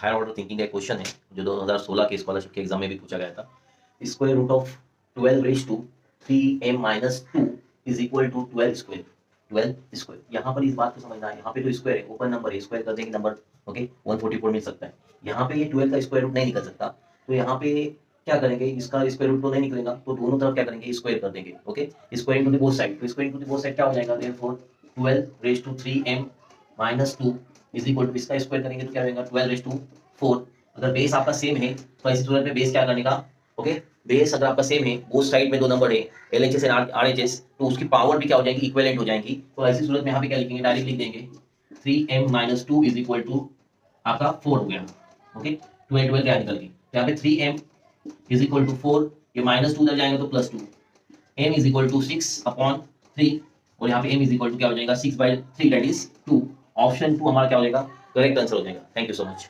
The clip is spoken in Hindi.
हायर ऑर्डर थिंकिंग का क्वेश्चन है जो 2016 के स्कॉलरशिप के एग्जाम में भी पूछा गया था। Square root of 12 raise to 3m minus 2 is equal to 12 square. 12 square, यहाँ पर इस बात को समझना है, यहाँ पे तो स्क्वायर है, ओपन नंबर है, स्क्वायर कर देंगे नंबर, ओके 144 मिल सकता है। यहाँ पे ये 12 का स्क्वायर रूट नहीं निकल सकता, तो यहाँ पे क्या करेंगे, इसका स्क्वायर रूट तो नहीं निकलेगा, तो दोनों तरफ क्या करेंगे, स्क्वायर कर देंगे, okay square into both side. तो स्क्वायर इनटू बोथ साइड क्या हो जाएगा, therefore 12 raise to 3m minus 2 is equal to, इसका स्क्वायर करेंगे तो क्या होगा 12 रेज टू 4। अगर बेस आपका सेम है तो ऐसी सूरत में बेस क्या करने का, ओके बेस अगर आपका सेम है, बोथ साइड में दो नंबर है LHS एंड RHS, तो उसकी पावर भी क्या हो जाएगी, इक्विवेलेंट हो जाएगी। तो ऐसी सूरत में यहाँ पे क्या लिखेंगे, डायरेक्ट लिख देंगे 3m minus 2 is equal to आपका 4 हो गया, ओके 12 क्या निकल गई, तो यहाँ पे 3m इज इक्वल टू 4, ये माइनस 2 उधर जाएगा तो plus 2, m is equal to 6/3, और यहाँ पे m इज इक्वल टू क्या हो जाएगा 6/3 दैट इज 2। ऑप्शन 2 हमारा क्या हो जाएगा, करेक्ट आंसर हो जाएगा। Thank you so much.